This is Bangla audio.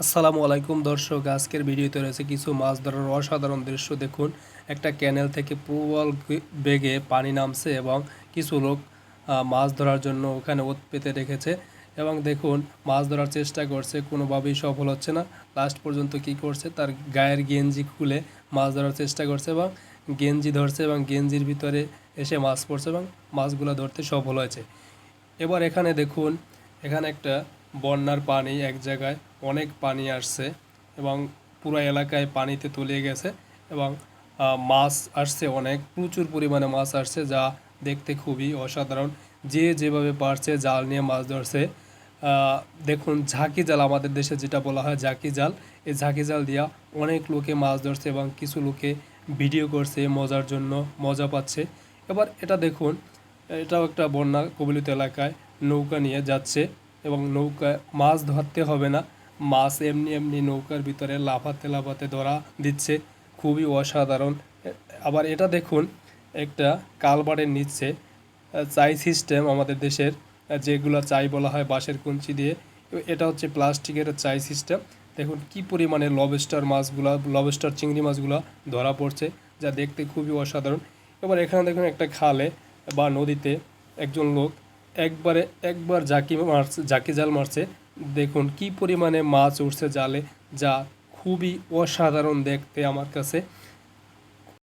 আসসালামু আলাইকুম দর্শক, আজকের ভিডিওতে রয়েছে কিছু মাছ ধরার অসাধারণ দৃশ্য। দেখুন, একটা ক্যানেল থেকে প্রবল বেগে পানি নামছে এবং কিছু লোক মাছ ধরার জন্য ওখানে ওত পেতে রেখেছে এবং দেখুন মাছ ধরার চেষ্টা করছে, কোনোভাবেই সফল হচ্ছে না। লাস্ট পর্যন্ত কি করছে, তার গায়ের গেঞ্জি খুলে মাছ ধরার চেষ্টা করছে এবং গেঞ্জি ধরছে এবং গেঞ্জির ভিতরে এসে মাছ পড়ছে এবং মাছগুলো ধরতে সফল হয়েছে। এবার এখানে দেখুন, এখানে একটা বন্যার পানি, এক জায়গায় অনেক পানি আসছে এবং পুরো এলাকায় পানিতে তলিয়ে গেছে এবং মাছ আসছে, অনেক প্রচুর পরিমাণে মাছ আসছে, যা দেখতে খুবই অসাধারণ। যে যেভাবে পারছে জাল নিয়ে মাছ ধরছে। দেখুন, ঝাঁকি জাল, আমাদের দেশে যেটা বলা হয় ঝাঁকি জাল, এই ঝাঁকি জাল দিয়া অনেক লোকে মাছ ধরছে এবং কিছু লোকে ভিডিও করছে মজার জন্য, মজা পাচ্ছে। এবার এটা দেখুন, এটাও একটা বন্যা কবলিত এলাকায় নৌকা নিয়ে যাচ্ছে এবং নৌকায় মাছ ধরতে হবে না, মাছ এমনি এমনি নৌকার ভিতরে লাফাতে লাফাতে ধরা দিচ্ছে, খুবই অসাধারণ। আবার এটা দেখুন, একটা কালবারের নিচে চাই সিস্টেম, আমাদের দেশের যেগুলো চাই বলা হয় বাঁশের কঞ্চি দিয়ে, এটা হচ্ছে প্লাস্টিকের চাই সিস্টেম। দেখুন কি পরিমাণে লবস্টার মাছগুলা, লবস্টার চিংড়ি মাছগুলা ধরা পড়ছে, যা দেখতে খুবই অসাধারণ। এবার এখানে দেখুন, একটা খালে বা নদীতে একজন লোক একবার জাকি জাল মারছে। দেখুন কি পরিমাণে মাছ উঠছে জালে, যা খুবই অসাধারণ দেখতে আমার কাছে।